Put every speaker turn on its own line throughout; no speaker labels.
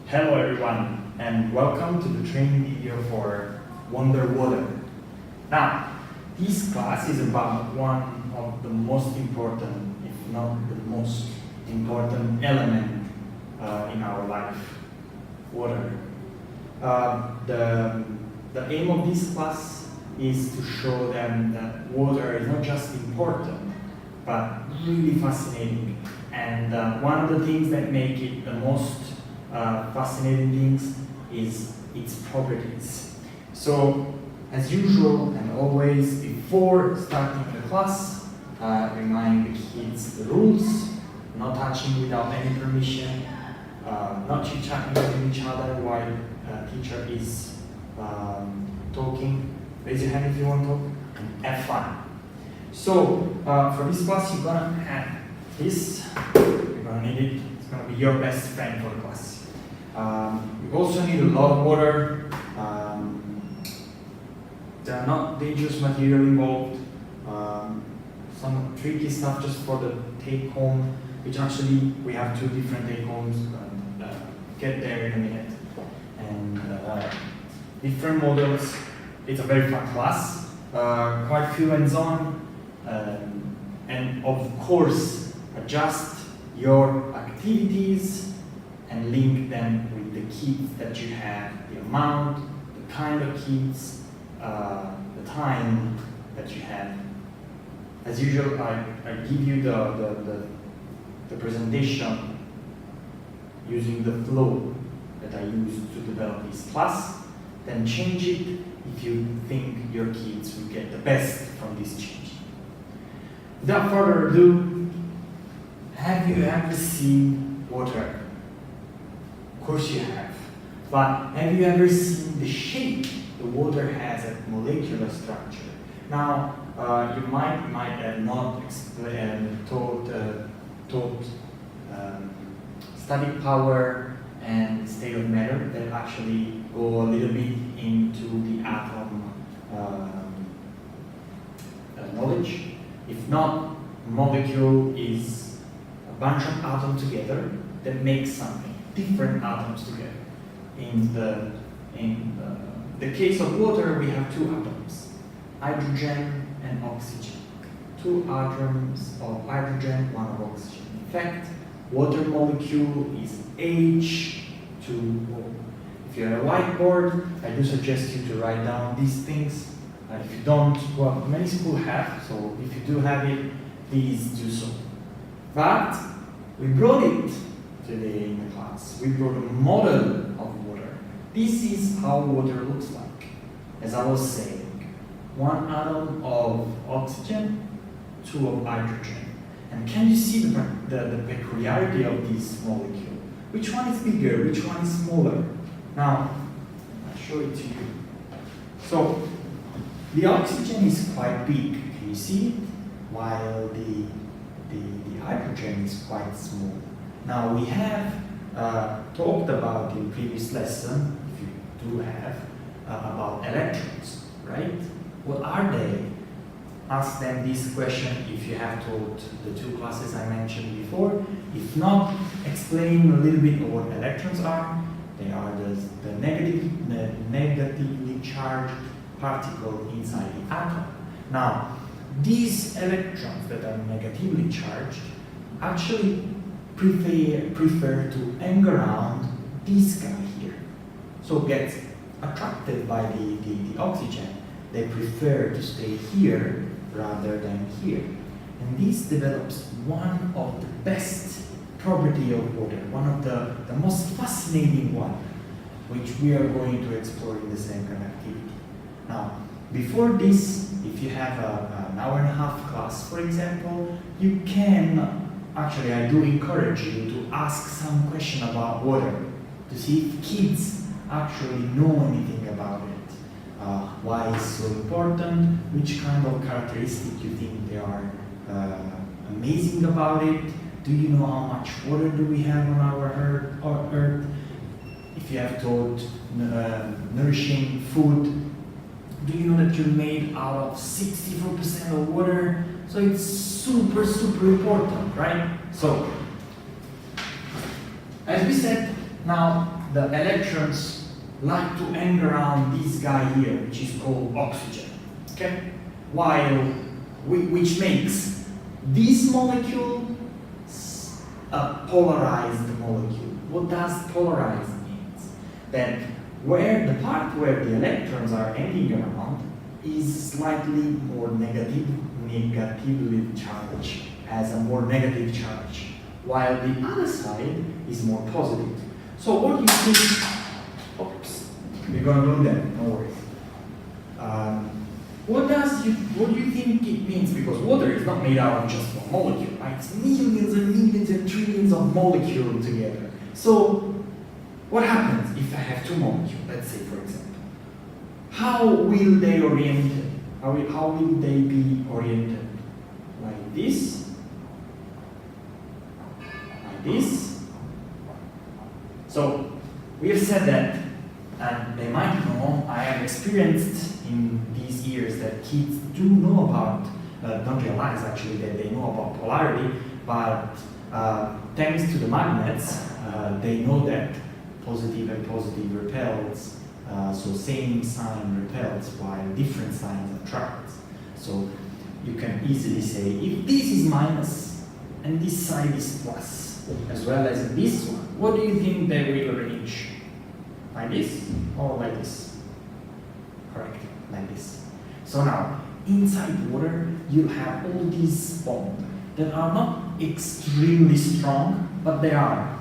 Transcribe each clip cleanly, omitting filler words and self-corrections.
Hello everyone, and welcome to the training video for Wonder Water. Now, this class is about one of the most important, if not the most important element in our life, water. The aim of this class is to show them that water is not just important, but really fascinating. And one of the things that make it the most fascinating things is its properties. So, as usual and always, before starting the class, remind the kids the rules: not touching without any permission, not chit-chatting with each other while teacher is talking. Raise your hand if you want to talk, and have fun. So, for this class, you're gonna have this. You're gonna need it. It's gonna be your best friend for the class. You also need a lot of water. There are not dangerous material involved. Some tricky stuff just for the take home, which actually we have two different take homes. Get there in a minute. And different models. It's a very fun class. Quite few hands-on. And of course, adjust your activities and link them with the kits that you have, the amount, the kind of kits, the time that you have. As usual, I give you the presentation using the flow that I used to develop this class, then change it if you think your kids will get the best from this change. Without further ado, have you ever seen water? Of course you have. But have you ever seen the shape the water has at molecular structure? Now, you might have not taught static power and state of matter that actually go a little bit into the atom knowledge. If not, molecule is a bunch of atoms together that make something, different atoms together. In the case of water, we have two atoms, hydrogen and oxygen. Two atoms of hydrogen, one of oxygen. In fact, water molecule is H2O. If you have a whiteboard, I do suggest you to write down these things. If you don't, well, many schools have, so if you do have it, please do so. But we brought it today in the class. We brought a model of water. This is how water looks like. As I was saying, one atom of oxygen, two of hydrogen. And can you see the peculiarity of this molecule? Which one is bigger? Which one is smaller? Now, I'll show it to you. So, the oxygen is quite big, can you see it? While the hydrogen is quite small. Now we have talked about in previous lesson, if you do have, about electrons, right? What are they? Ask them this question if you have taught the two classes I mentioned before. If not, explain a little bit of what electrons are. They are the negatively charged particle inside the atom. Now, these electrons that are negatively charged actually prefer to hang around this guy here. So get attracted by the oxygen. They prefer to stay here rather than here. And this develops one of the best property of water, one of the most fascinating one, which we are going to explore in the second activity. Now, before this, if you have an hour and a half class, for example, you can, actually I do encourage you to ask some question about water, to see if kids actually know anything about it. Why it's so important, which kind of characteristic you think they are amazing about it. Do you know how much water do we have on our Earth? If you have taught nourishing food, do you know that you're made out of 64% of water? So it's super, super important, right? So, as we said, Now, the electrons like to hang around this guy here, which is called oxygen, okay? Which makes this molecule a polarized molecule. What does polarized means? That where the part where the electrons are hanging around is slightly more negatively charged, has a more negative charge, while the other side is more positive. So what do you think? Oops, we're gonna do that. No worries. What do you think it means? Because water is not made out of just one molecule, right? It's millions and millions and trillions of molecules together. So what happens if I have two molecules? Let's say, for example, how will they oriented? How will they be oriented? Like this, like this. So we have said that, and they might know, I have experienced in these years that kids do know about, don't realize actually that they know about polarity, but thanks to the magnets, they know that positive and positive repels, so same sign repels while different signs attract. So you can easily say, if this is minus and this side is plus, as well as this one, what do you think they will arrange? Like this or like this? Correct, like this. So now, inside water, you have all these bonds that are not extremely strong, but they are,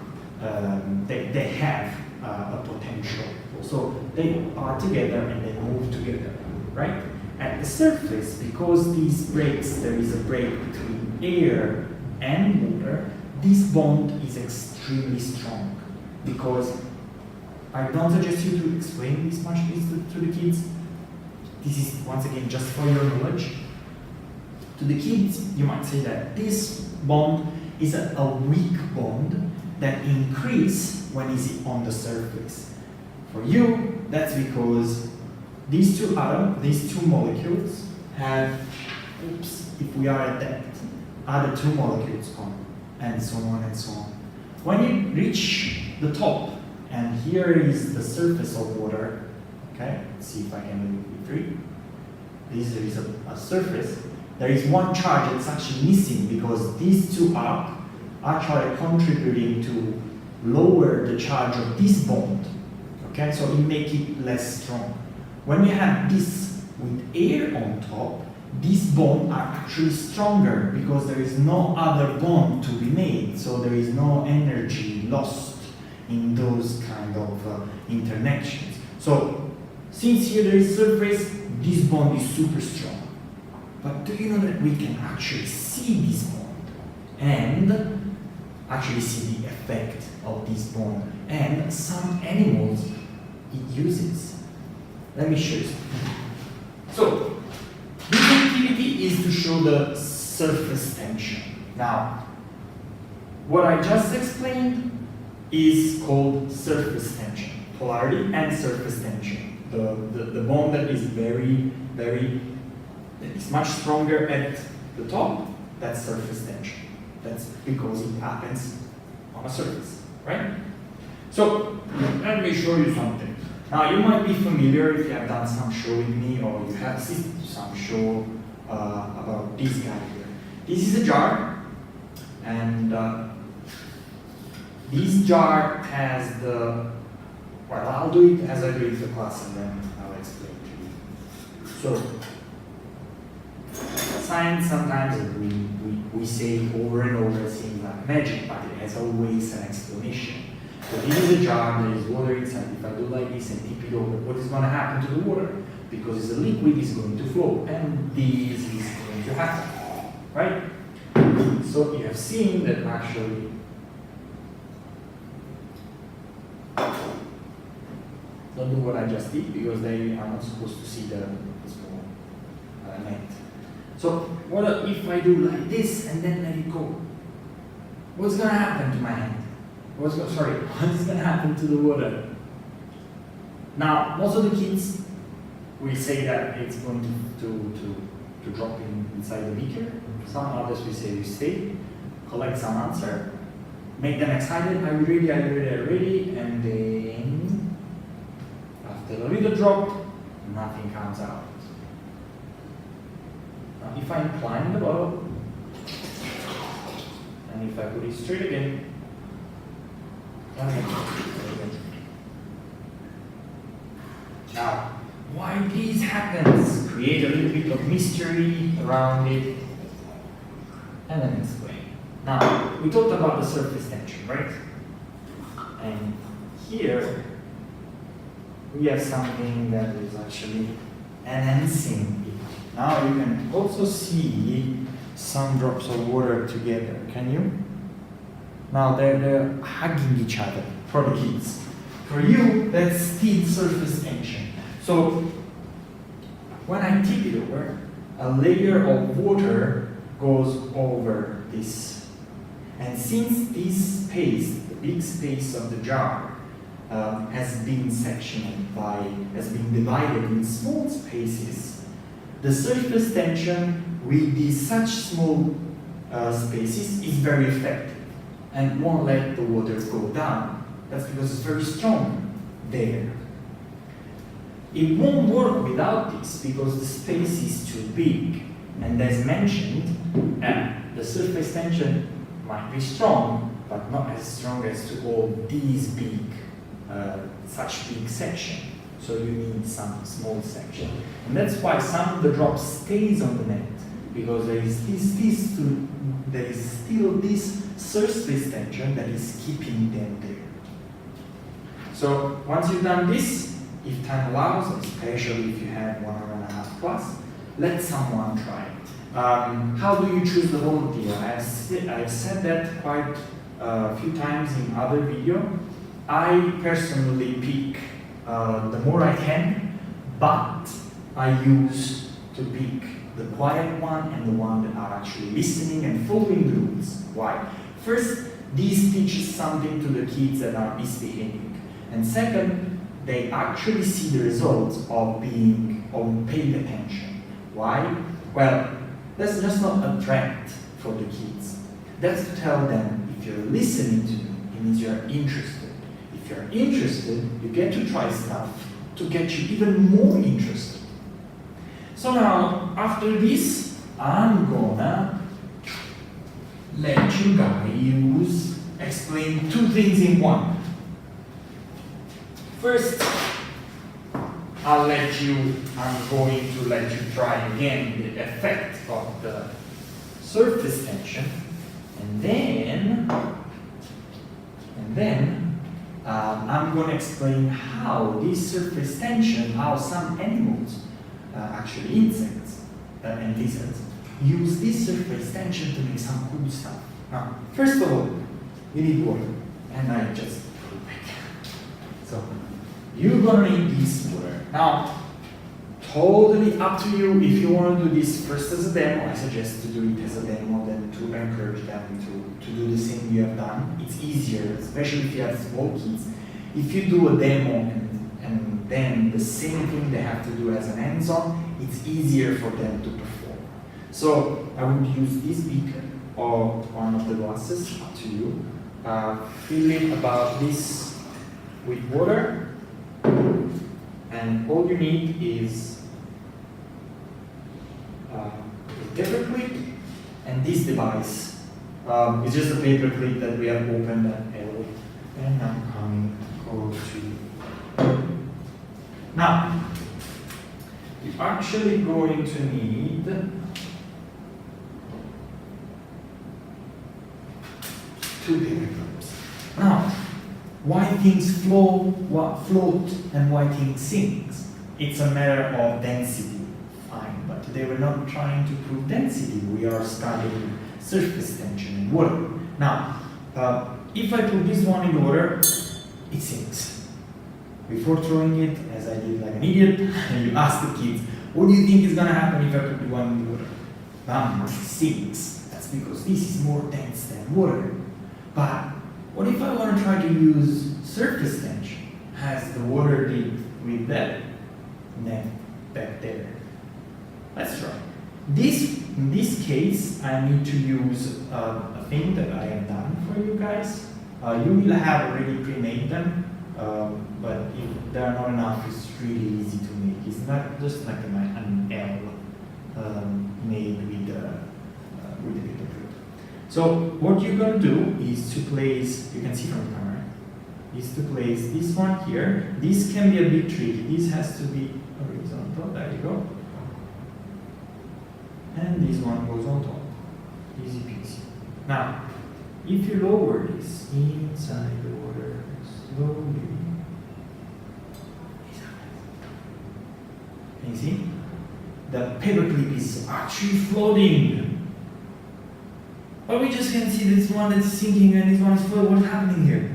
they have a potential. So they are together and they move together, right? At the surface, because these breaks, there is a break between air and water, this bond is extremely strong. Because I don't suggest you to explain this much to the kids. This is, once again, just for your knowledge. To the kids, you might say that this bond is a weak bond that increases when it's on the surface. For you, that's because these two atoms, these two molecules have, if we are at that, other two molecules on, and so on and so on. When you reach the top, and here is the surface of water, okay, let's see if I can do it with 3. There is a surface. There is one charge that's actually missing because these two are actually contributing to lower the charge of this bond. Okay, so it makes it less strong. When you have this with air on top, these bonds are actually stronger because there is no other bond to be made, so there is no energy lost in those kind of interactions. So since here there is surface, this bond is super strong. But do you know that we can actually see this bond and actually see the effect of this bond? And some animals it uses. Let me show you something. So this activity is to show the surface tension. Now, what I just explained is called surface tension, polarity and surface tension. The bond that is it's much stronger at the top, that's surface tension. That's because it happens on a surface, right? So let me show you something. Now you might be familiar if you have done some show with me or you have seen some show about this guy here. This is a jar, and this jar has the, well, I'll do it as I do it in the class and then I'll explain to you. So, science sometimes we say over and over it seems like magic, but it has always an explanation. So this is a jar, there is water inside. If I do like this and tip it over, what is going to happen to the water? Because it's a liquid, it's going to flow, and this is going to happen, right? So you have seen that actually don't do what I just did because they are not supposed to see the small net. So what if I do like this and then let it go? What's going to happen to my hand? What is going to happen to the water? Now, most of the kids will say that it's going to drop inside the beaker. Some others will say you stay, collect some answer, make them excited. Are you ready? Are you ready? Are you ready? And then, after a little drop, nothing comes out. Now, if I incline the bottle, and if I put it straight again, now, why this happens? Create a little bit of mystery around it, and then explain. Now, we talked about the surface tension, right? And here, we have something that is actually enhancing it. Now you can also see some drops of water together, can you? Now they're hugging each other for the kids. For you, that's still surface tension. So when I tip it over, a layer of water goes over this. And since this space, the big space of the jar, has been has been divided in small spaces, the surface tension with these such small spaces is very effective and won't let the water go down. That's because it's very strong there. It won't work without this because the space is too big. And as mentioned, the surface tension might be strong, but not as strong as to hold these big, such big section. So you need some small section. And that's why some of the drop stays on the net, because there is still this surface tension that is keeping them there. So once you've done this, if time allows, especially if you have 1 hour and a half class, let someone try it. How do you choose the volunteer? I've said that quite a few times in other video. I personally pick the more I can, but I use to pick the quiet one and the one that are actually listening and following the rules. Why? First, this teaches something to the kids that are misbehaving. And second, they actually see the results of paying attention. Why? Well, that's just not a threat for the kids. That's to tell them, if you're listening to me, it means you're interested. If you're interested, you get to try stuff to get you even more interested. So now, after this, I'm gonna let you guys explain 2 things in one. First, I'm going to let you try again the effect of the surface tension, and then I'm going to explain how this surface tension, how some animals, actually insects and lizards, use this surface tension to make some cool stuff. Now, first of all, you need water, and I just put it back. So, you're gonna need this water. Now, totally up to you. If you want to do this first as a demo, I suggest to do it as a demo than to encourage them to do the same you have done. It's easier, especially if you have small kids. If you do a demo and then the same thing they have to do as an hands-on, it's easier for them to perform. So I would use this beaker or one of the glasses, up to you. Fill it about this with water. And all you need is a paper clip and this device. It's just a paper clip that we have opened at L. And I'm coming close to you. Now, you're actually going to need 2 paper clips. Now, why things float and why things sink? It's a matter of density. Fine, but today we're not trying to prove density. We are studying surface tension in water. Now, if I put this one in water, it sinks. Before throwing it, as I did like an idiot, you ask the kids, what do you think is going to happen if I put the one in the water? It sinks. That's because this is more dense than water. But what if I want to try to use surface tension, as the water did with that net back there? Let's try. This in this case, I need to use a thing that I have done for you guys. You will have already pre-made them, but if there are not enough, it's really easy to make. It's not just like an L made with the paper clip. So what you're going to do is to place, you can see from the camera, is to place this one here. This can be a bit tricky. This has to be horizontal. There you go. And this one goes on top. Easy peasy. Now, if you lower this inside the water slowly, can you see? The paperclip is actually floating. But we just can see this one that's sinking and this one is floating. What's happening here?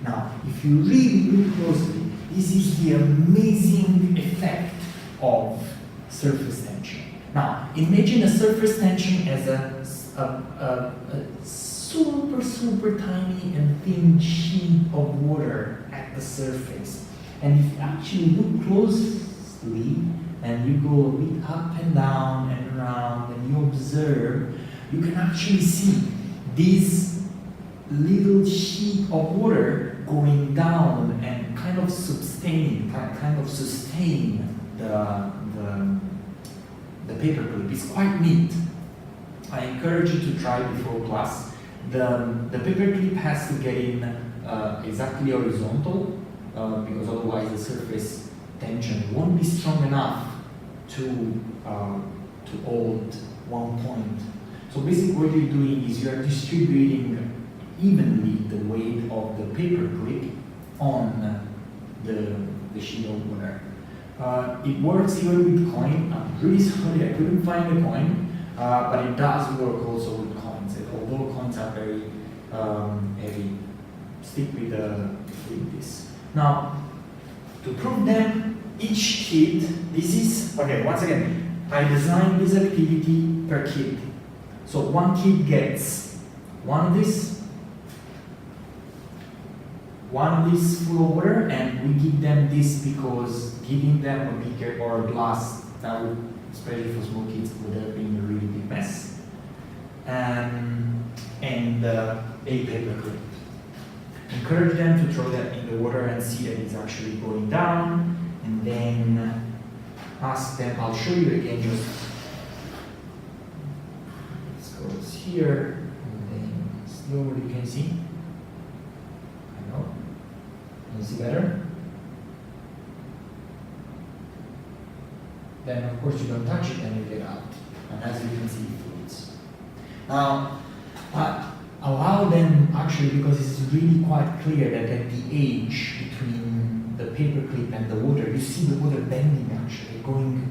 Now, if you really look closely, this is the amazing effect of surface tension. Now, imagine a surface tension as a super tiny and thin sheet of water at the surface. And if you actually look closely and you go a bit up and down and around and you observe, you can actually see this little sheet of water going down and kind of sustain the paperclip. It's quite neat. I encourage you to try before class. The paperclip has to get in exactly horizontal because otherwise the surface tension won't be strong enough to hold one point. So basically what you're doing is you're distributing evenly the weight of the paperclip on the sheet of water. It works even with coin. I'm really sorry I couldn't find a coin, but it does work also with coins. Although coins are very heavy, stick with this. Now, to prove them, each kit, this is, okay, once again, I designed this activity per kit. So one kit gets one of this full of water, and we give them this because giving them a beaker or a glass, that would, especially for small kids, would have been a really big mess. And a paperclip. Encourage them to throw that in the water and see that it's actually going down, and then ask them, I'll show you again, just this goes here, and then slowly you can see. I know. Can you see better? Then of course you don't touch it and you get out. And as you can see, it floats. Now, allow them, actually, because it's really quite clear that at the edge between the paperclip and the water, you see the water bending actually, going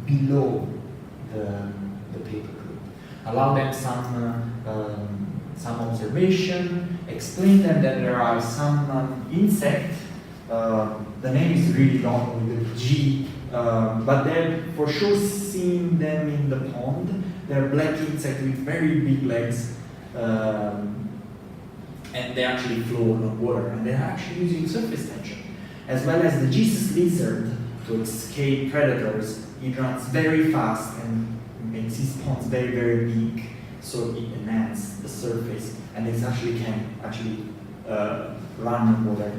below the paperclip. Allow them some observation, explain them that there are some insects, the name is really long with a G, but they're for sure seeing them in the pond. They're black insects with very big legs, and they actually float on water, and they're actually using surface tension. As well as the Jesus lizard, to escape predators, it runs very fast and makes his ponds very, very big, so it enhances the surface, and it actually can run on water.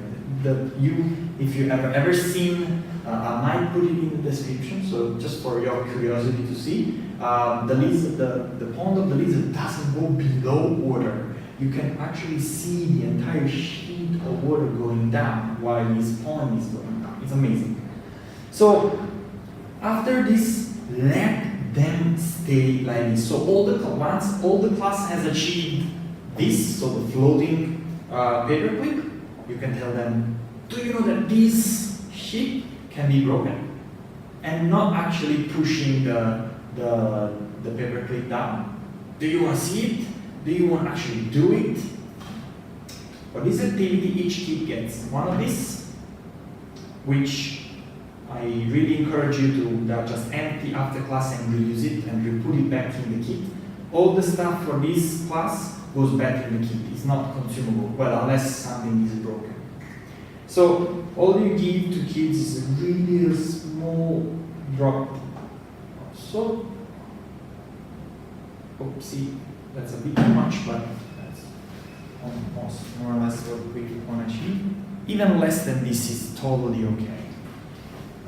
If you have ever seen, I might put it in the description, so just for your curiosity to see, the pond of the lizard doesn't go below water. You can actually see the entire sheet of water going down while his pond is going down. It's amazing. So after this, let them stay like this. So once all the class has achieved this, so the floating paperclip, you can tell them, do you know that this sheet can be broken? And not actually pushing the paperclip down. Do you want to see it? Do you want to actually do it? For this activity, each kid gets one of these, which I really encourage you to just empty after class and reuse it and put it back in the kit. All the stuff for this class goes back in the kit. It's not consumable, well, unless something is broken. So all you give to kids is a really small drop of soap, Oopsie, that's a bit too much, but that's almost more or less what we want to achieve. Even less than this is totally okay.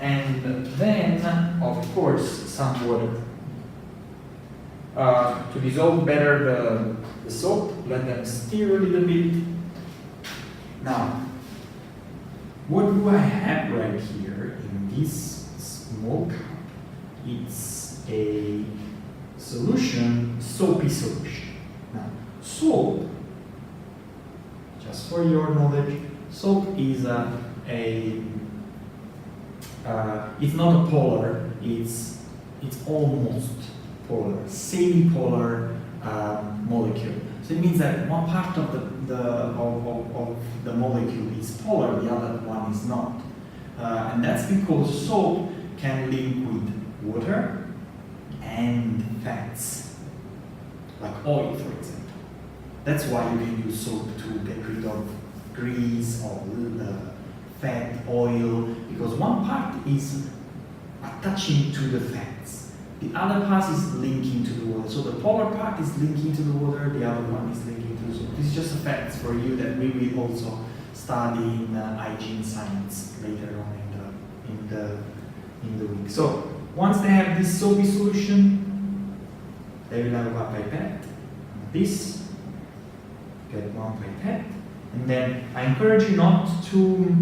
And then, of course, some water. To dissolve better the soap, let them stir a little bit. Now, what do I have right here in this small cup? It's a solution, soapy solution. Now, soap, just for your knowledge, soap is it's not a polar, it's almost polar, semi-polar molecule. So it means that one part of the molecule is polar, the other one is not. And that's because soap can link with water and fats, like oil, for example. That's why you can use soap to get rid of grease or fat, oil, because one part is attaching to the fats. The other part is linking to the water. So the polar part is linking to the water, the other one is linking to the soap. This is just a fact for you that we will also study in hygiene science later on in the week. So once they have this soapy solution, they will have a pipette. This, get one pipette, and then I encourage you not to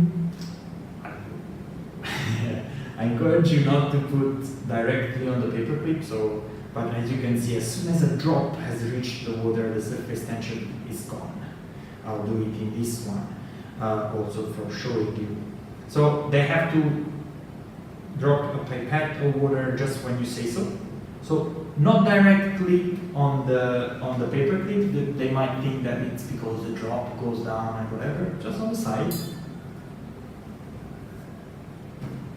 put directly on the paper clip. So, but as you can see, as soon as a drop has reached the water, the surface tension is gone. I'll do it in this one, also for showing you. So they have to drop a pipette of water just when you say so. So not directly on the paper clip. They might think that it's because the drop goes down and whatever. Just on the side.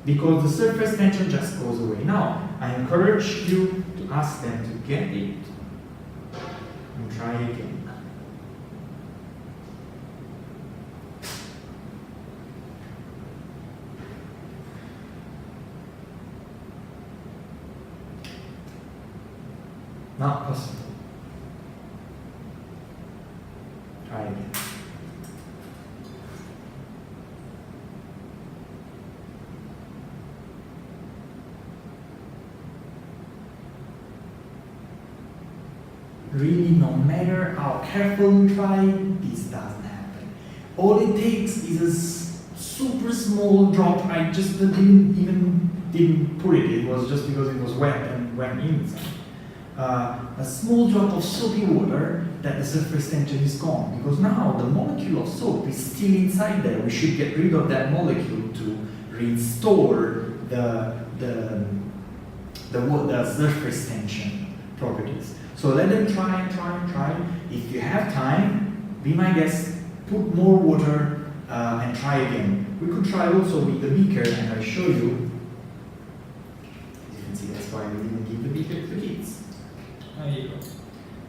Because the surface tension just goes away. Now, I encourage you to ask them to get it and try again. Not possible. Try again. Really, no matter how careful you try, this doesn't happen. All it takes is a super small drop. I just didn't put it. It was just because it was wet and went inside. A small drop of soapy water, that the surface tension is gone. Because now the molecule of soap is still inside there. We should get rid of that molecule to restore the surface tension properties. So let them try and try and try. If you have time, be my guest, put more water and try again. We could try also with the beaker, and I'll show you. As you can see, that's why we didn't give the beaker to the kids. There you go.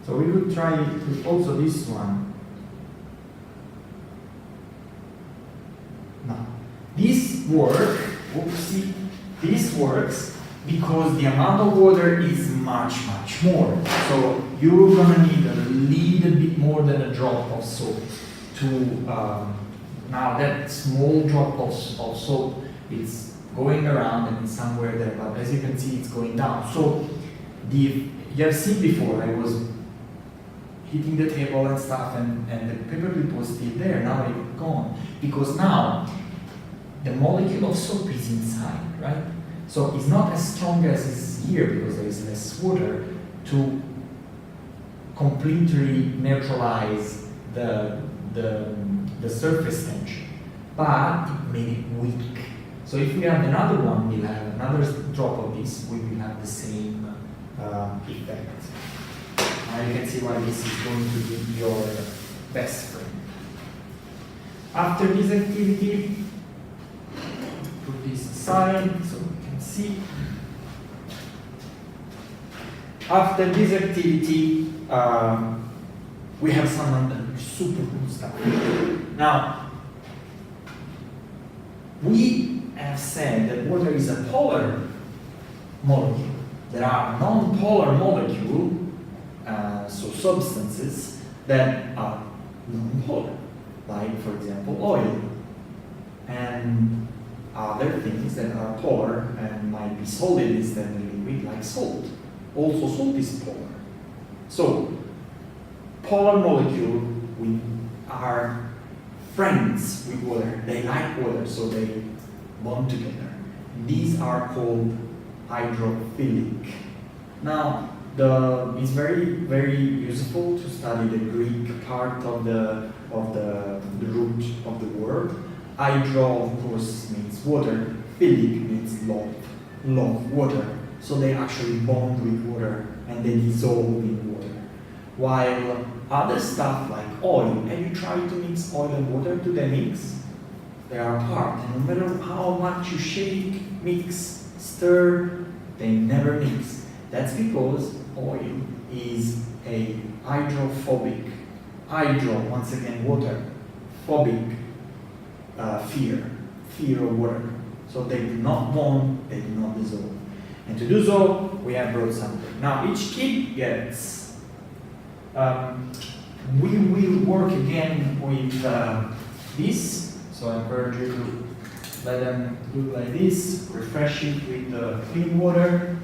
So we could try with also this one. Now, this works because the amount of water is much more. So you're gonna need a little bit more than a drop of soap to, now that small drop of soap is going around and it's somewhere there, but as you can see, it's going down. So you have seen before, I was hitting the table and stuff, and the paper clip was still there. Now it's gone because now the molecule of soap is inside, right? So it's not as strong as is here because there is less water to completely neutralize the surface tension, but it made it weak. So if we have another one, we'll have another drop of this, we will have the same effect. Now you can see why this is going to be your best friend. After this activity, put this aside so we can see. After this activity, we have some super cool stuff. Now, we have said that water is a polar molecule. There are non-polar molecules so substances that are non-polar, like for example oil, and other things that are polar and might be solid instead of liquid, like salt. Also salt is polar. So polar molecules are friends with water. They like water, so they bond together. These are called hydrophilic. Now, it's very useful to study the Greek part of the root of the word. Hydro, of course, means water. Philic means love water. So they actually bond with water and they dissolve in water. While other stuff like oil, have you tried to mix oil and water? Do they mix? They are apart. And no matter how much you shake, mix, stir, they never mix. That's because oil is a hydrophobic. Hydro, once again, water. Phobic, fear of water. So they do not bond, they do not dissolve. And to do so, we have brought something. Now, each kid gets, we will work again with this. So I encourage you to let them do like this, refresh it with clean water.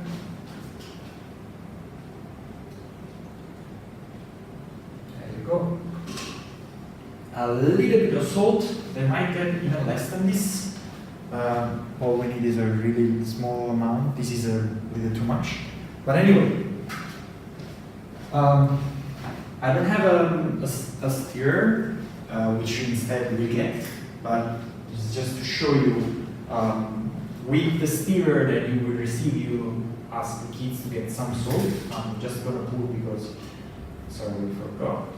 There you go. A little bit of salt, they might get even less than this. All we need is a really small amount. This is a little too much. But anyway, I don't have a stirrer, which instead we get, but it's just to show you, with the stirrer that you will receive, you ask the kids to get some salt. I'm just gonna pull because, sorry, we forgot.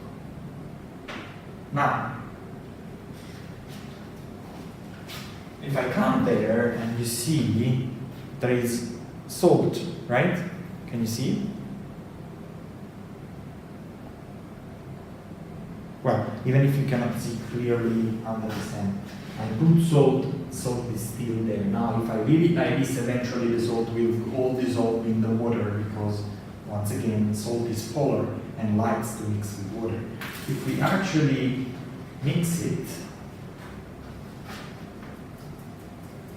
Now, if I come there and you see there is salt, right? Can you see? Well, even if you cannot see clearly under the sand, I put salt is still there. Now, if I leave it like this, eventually the salt will all dissolve in the water because, once again, salt is polar and likes to mix with water. If we actually mix it,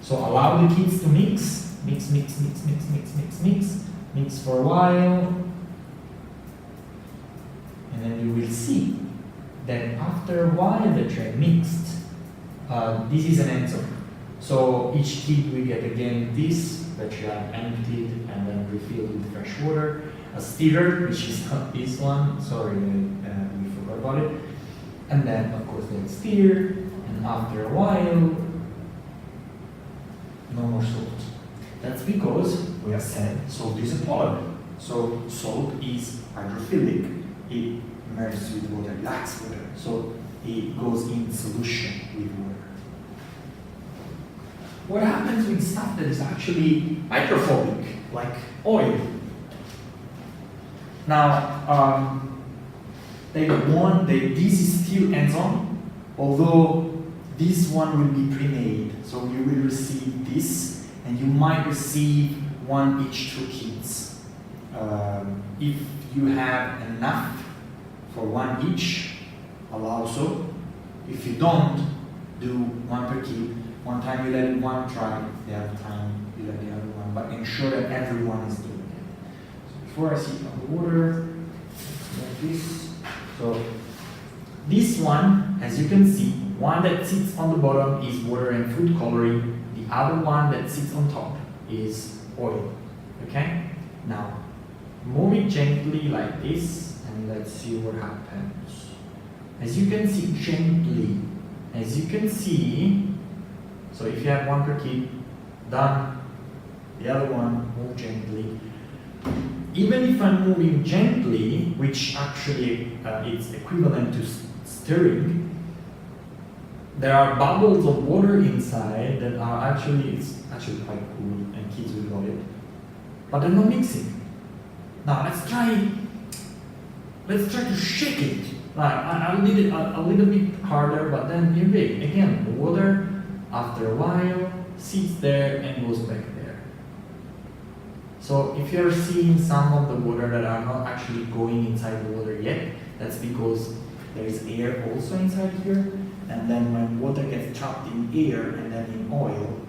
so allow the kids to mix for a while, and then you will see that after a while that you have mixed, this is an end zone. So each kid will get again this that you have emptied and then refilled with fresh water. A stirrer, which is not this one, sorry, we forgot about it. And then, of course, they'll stir, and after a while, no more salt. That's because we have said salt is a polymer. So salt is hydrophilic. It merges with water, likes water. So it goes in solution with water. What happens with stuff that is actually hydrophobic, like oil? Now, this is still hands-on, although this one will be pre-made. So you will receive this, and you might receive one each 2 kids. If you have enough for one each, allow so. If you don't, do one per kid. One time you let one try, the other time you let the other one, but ensure that everyone is doing it. So before I see it on the water, like this. So this one, as you can see, one that sits on the bottom is water and food coloring. The other one that sits on top is oil. Okay? Now, move it gently like this, and let's see what happens. As you can see, gently. As you can see, so if you have one per kid, done. The other one, move gently. Even if I'm moving gently, which actually is equivalent to stirring, there are bubbles of water inside that are it's actually quite cool, and kids will love it. But they're not mixing. Now let's try to shake it. I did it a little bit harder, but then you big. Again, the water after a while sits there and goes back there. So So if you're seeing some of the water that are not actually going inside the water yet, that's because there is air also inside here. And then when water gets trapped in air and then in oil,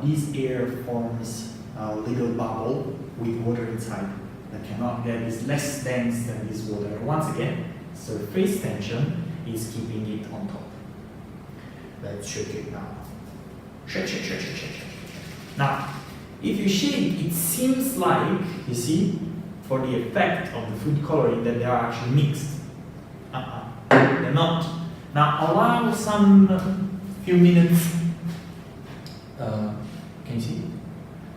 this air forms a little bubble with water inside that cannot get, is less dense than this water. Once again, surface tension is keeping it on top. Let's shake it now. Shake, shake, shake, shake, shake, shake. Now, if you shake, it seems like, you see, for the effect of the food coloring, that they are actually mixed. They're not. Now, allow some few minutes. Can you see?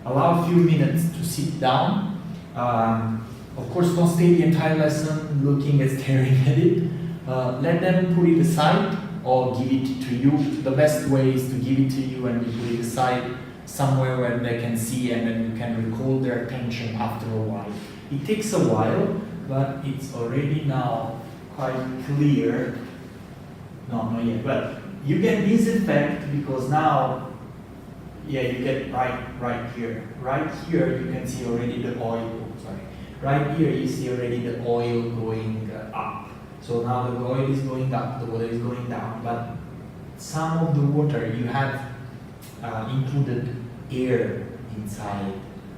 Allow a few minutes to sit down. Of course, don't stay the entire lesson looking and staring at it. Let them put it aside or give it to you. The best way is to give it to you and you put it aside somewhere where they can see, and then you can recall their attention after a while. It takes a while, but it's already now quite clear. No, not yet, but you get this effect because now, yeah, you get right here. Right here you can see already the oil, right here you see already the oil going up. So now the oil is going up, the water is going down, but some of the water you have included air inside.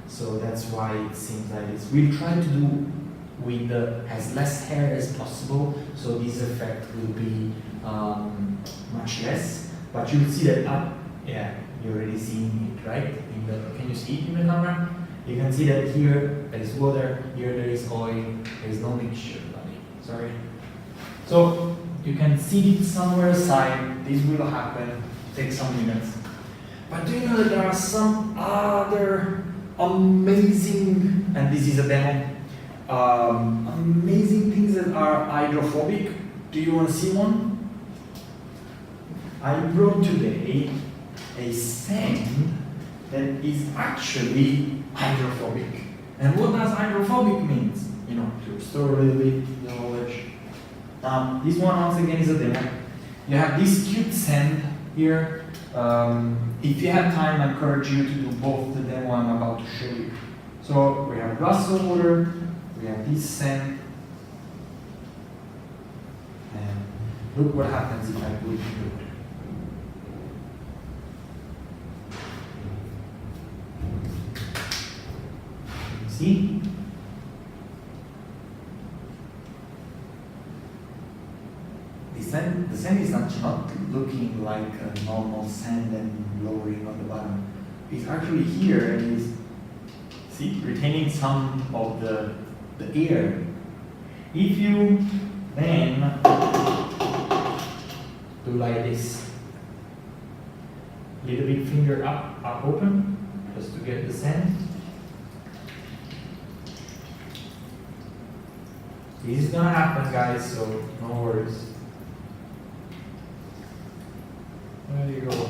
So that's why it seems like this. We'll try to do with as less hair as possible, so this effect will be much less. But you'll see that yeah, you're already seeing it, right? Can you see it in the camera? You can see that here there is water, here there is oil, there is no mixture, buddy. Sorry. So you can see it somewhere aside. This will happen, take some minutes. But do you know that there are some other amazing, and this is a demo, amazing things that are hydrophobic? Do you want to see one? I brought today a sand that is actually hydrophobic. And what does hydrophobic means? You know, to restore a little bit the knowledge. This one once again is a demo. You have this cute sand here. If you have time, I encourage you to do both the demo I'm about to show you. So we have glass of water, we have this sand, and look what happens if I put it in the water. See? The sand is not looking like a normal sand and lowering on the bottom. It's actually here and is, see, retaining some of the air. If you then do like this, little bit finger up open, just to get the sand. This is gonna happen, guys, so no worries. There you go.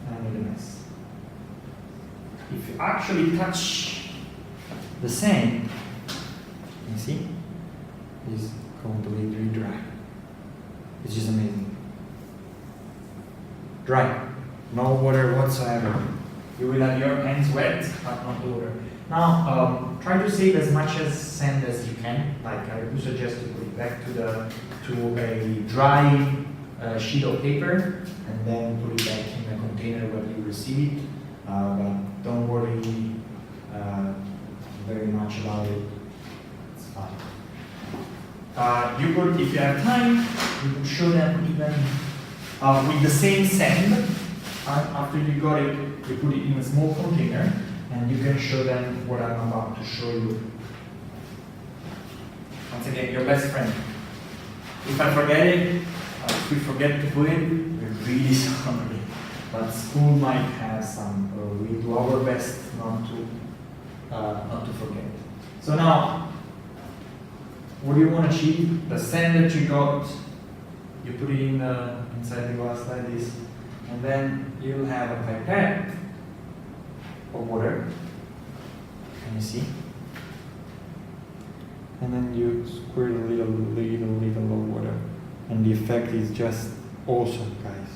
I made a mess. If you actually touch the sand, you see, it's completely dry. It's just amazing. Dry. No water whatsoever. You will have your hands wet, but not water. Now, try to save as much as sand as you can. Like I would suggest to put it back to a dry sheet of paper, and then put it back in a container when you receive it. But don't worry very much about it. It's fine. You could, if you have time, you could show them even with the same sand. After you got it, you put it in a small container, and you can show them what I'm about to show you. Once again, your best friend. If I forget it, if we forget to put it, we're really sorry. But school might have some, or we do our best not to forget. So now, what do you want to achieve? The sand that you got, you put it in inside the glass like this, and then you'll have a pipette of water. Can you see? And then you squirt a little of water, and the effect is just awesome, guys.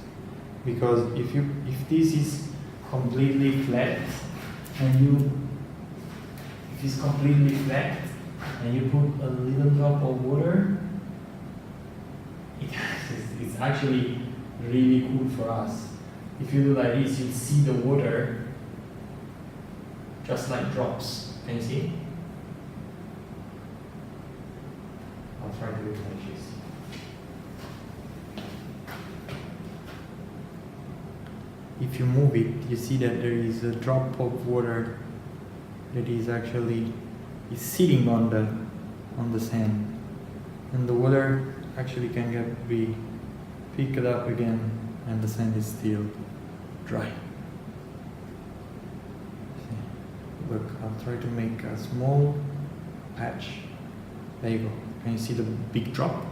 Because if this is completely flat and you if it's completely flat and you put a little drop of water, it's actually really cool for us. If you do like this, you'll see the water just like drops. Can you see? I'll try to do it like this. If you move it, you see that there is a drop of water that is actually sitting on the sand, and the water actually can be picked up again, and the sand is still dry. See? Look, I'll try to make a small patch. There you go. Can you see the big drop?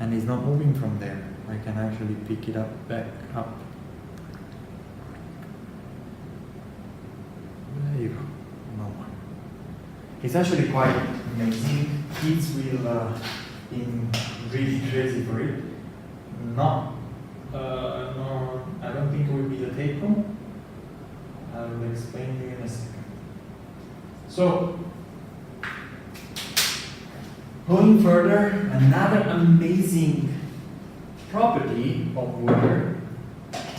And it's not moving from there. I can actually pick it up, back up. There you go. No more. It's actually quite amazing. Kids will be really crazy for it. No, I don't think it will be the take home. I will explain to you in a second. So, going further, another amazing property of water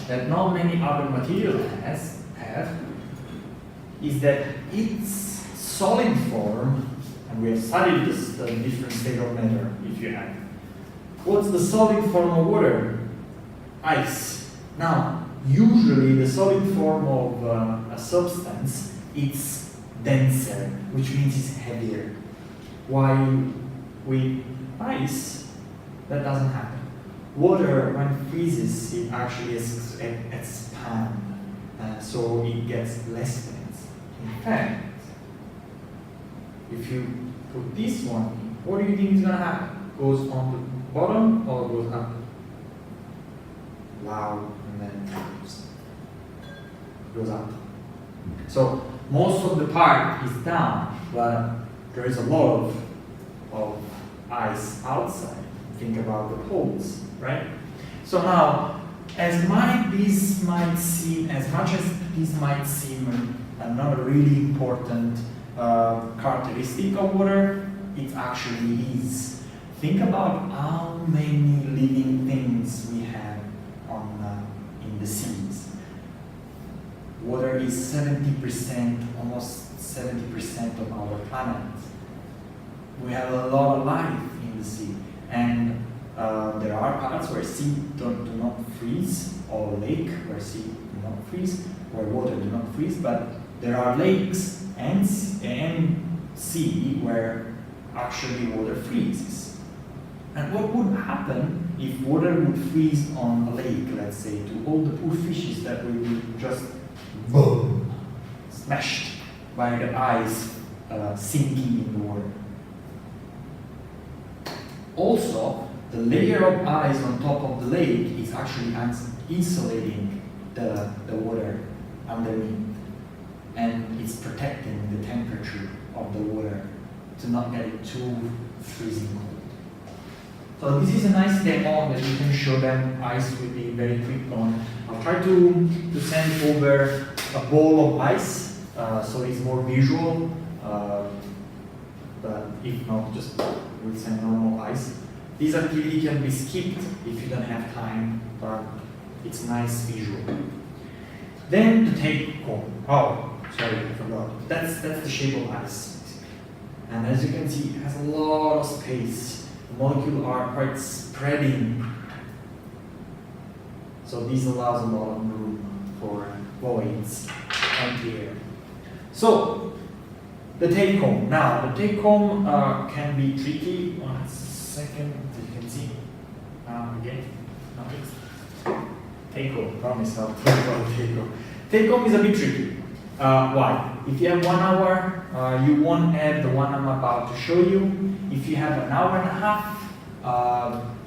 that not many other materials have is that its solid form, and we have studied this, the different state of matter if you have. What's the solid form of water? Ice. Now, usually the solid form of a substance, it's denser, which means it's heavier. While with ice, that doesn't happen. Water, when it freezes, it actually expands, so it gets less dense. In fact, if you put this one in, what do you think is going to happen? Goes on the bottom or goes up? Wow, and then goes up. So most of the part is down, but there is a lot of ice outside. Think about the poles, right? So now, as much as this might seem not a really important characteristic of water, it actually is. Think about how many living things we have in the seas. Water is 70%, almost 70% of our planet. We have a lot of life in the sea, and there are parts where sea do not freeze, or lake where sea do not freeze, where water do not freeze, but there are lakes and sea where actually water freezes. And what would happen if water would freeze on a lake, let's say, to all the poor fishes that will be just boom, smashed by the ice sinking in the water? Also, the layer of ice on top of the lake is actually insulating the water underneath, and it's protecting the temperature of the water to not get it too freezing cold. So this is a nice demo that you can show them. Ice will be very quick on. I'll try to send over a bowl of ice so it's more visual, but if not, just we'll send normal ice. This activity can be skipped if you don't have time, but it's nice visual. Then the take home. Oh, sorry, I forgot. That's the shape of ice. And as you can see, it has a lot of space. The molecules are quite spreading. So this allows a lot of room for voids and air. So, the take home. Now, the take home can be tricky. 1 second, as you can see. Again, take home. Promise I'll talk about take home. Take home is a bit tricky. Why? If you have 1 hour, you won't have the one I'm about to show you. If you have an hour and a half,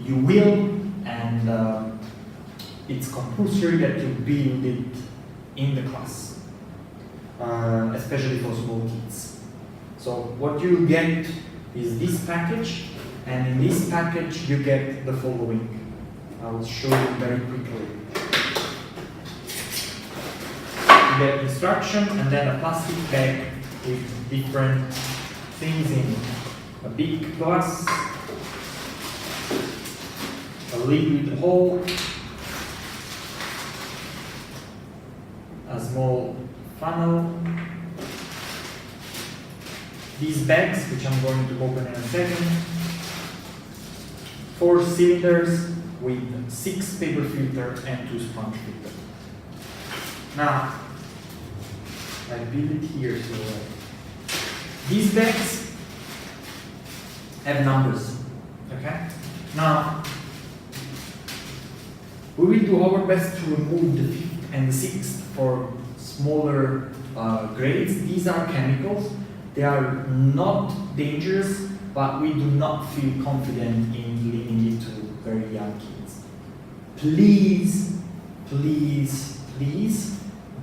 you will, and it's compulsory that you build it in the class, especially for small kids. So what you get is this package, and in this package you get the following. I will show you very quickly. You get instruction and then a plastic bag with different things in it. A big glass, a lid with a hole, a small funnel. These bags, which I'm going to open in a second, 4 cylinders with 6 paper filters and 2 sponge filters. Now, I build it here so these bags have numbers. Okay? Now, we will do our best to remove the 5th and the 6th for smaller grades. These are chemicals. They are not dangerous, but we do not feel confident in leaving it to very young kids. Please, please, please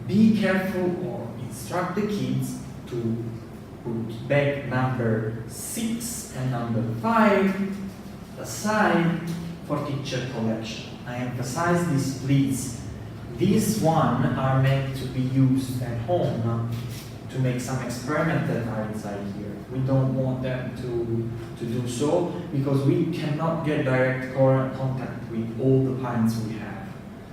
be careful or instruct the kids to put bag number 6 and number 5 aside for teacher collection. I emphasize this, please. These one are meant to be used at home to make some experiments that are inside here. We don't want them to do so because we cannot get direct contact with all the parents we have.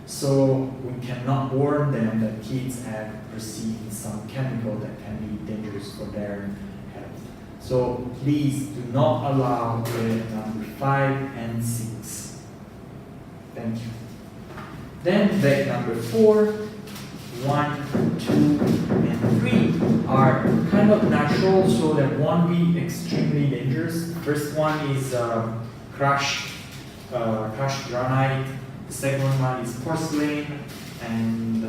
So we cannot warn them that kids have received some chemical that can be dangerous for their health. So please do not allow grade number 5 and 6. Thank you. Then bag number 4, 1, 2, and 3 are kind of natural, so that won't be extremely dangerous. First one is crushed granite. The second one is porcelain and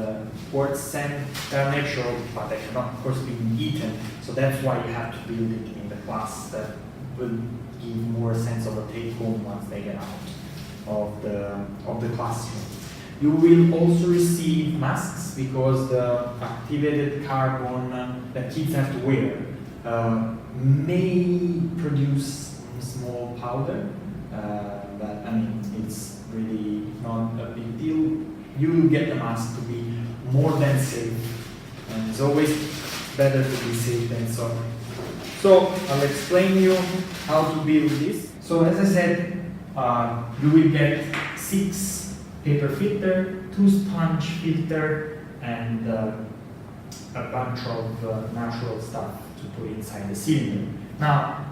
quartz sand. They are natural, but they cannot, of course, be eaten. So that's why you have to build it in the class. That will give more sense of a take-home once they get out of the classroom. You will also receive masks because the activated carbon that kids have to wear may produce small powder, but I mean it's really not a big deal. You will get the mask to be more than safe, and it's always better to be safe than sorry. So I'll explain you how to build this. So as I said, you will get 6 paper filter, 2 sponge filter, and a bunch of natural stuff to put inside the cylinder. Now,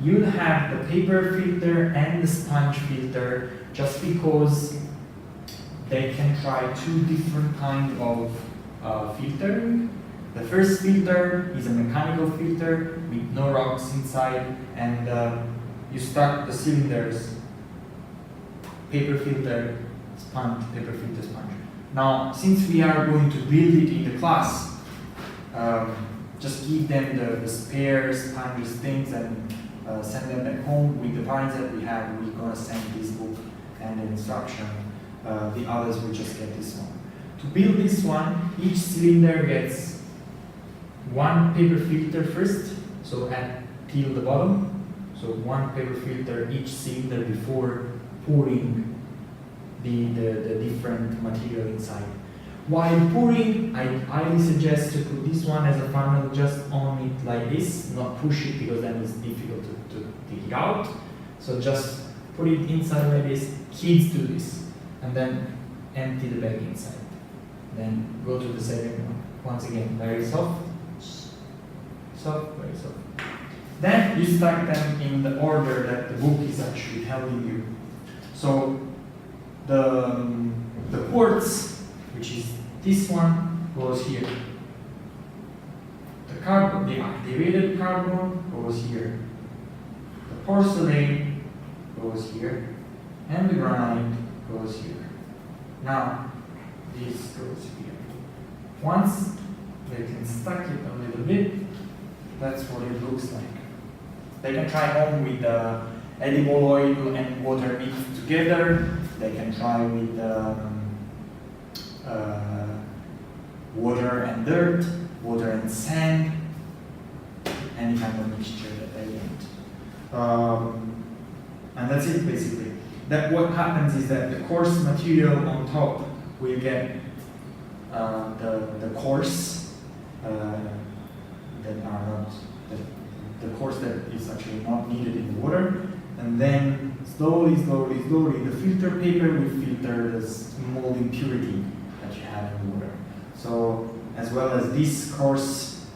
you'll have the paper filter and the sponge filter just because they can try 2 different kinds of filtering. The first filter is a mechanical filter with no rocks inside, and you start the cylinders, paper filter, sponge, paper filter, sponge. Now, since we are going to build it in the class, just give them the spare sponges things and send them back home. With the parents that we have, we're gonna send this book and the instruction. The others will just get this one. To build this one, each cylinder gets 1 paper filter first, so till the bottom. So 1 paper filter each cylinder before pouring the different material inside. While pouring, I highly suggest to put this one as a funnel just on it like this, not push it because then it's difficult to take it out. So just put it inside like this. Kids do this, and then empty the bag inside. Then go to the second one. Once again, very soft, soft, very soft. Then you stack them in the order that the book is actually telling you. So the quartz, which is this one, goes here. The carbon, the activated carbon goes here. The porcelain goes here, and the granite goes here. Now, this goes here. Once they can stack it a little bit, that's what it looks like. They can try home with edible oil and water mixed together. They can try with water and dirt, water and sand, any kind of mixture that they want. And that's it basically. That what happens is that the coarse material on top will get the course that are not the course that is actually not needed in the water, and then slowly the filter paper will filter the small impurity that you have in the water. So as well as this coarse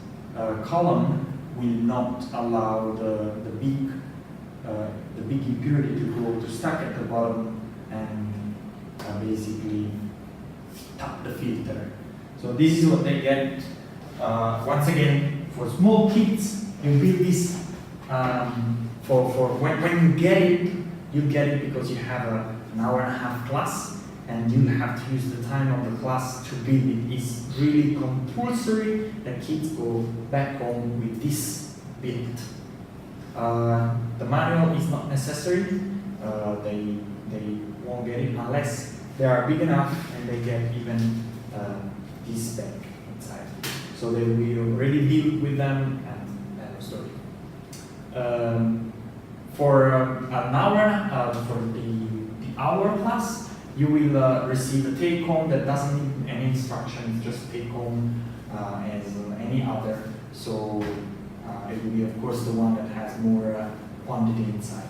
column will not allow the big impurity to go to stuck at the bottom and basically tap the filter. So this is what they get. Once again, for small kids, you build this for when you get it because you have an hour and a half class, and you have to use the time of the class to build it. It's really compulsory that kids go back home with this build. The manual is not necessary. They won't get it unless they are big enough and they get even this spec inside. So they will already build with them and end of story. For an hour, for the hour class, you will receive a take-home that doesn't need any instructions, just take-home as any other. So it will be, of course, the one that has more quantity inside.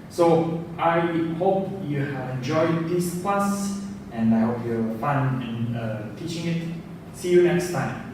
So I hope you have enjoyed this class, and I hope you have fun in teaching it. See you next time.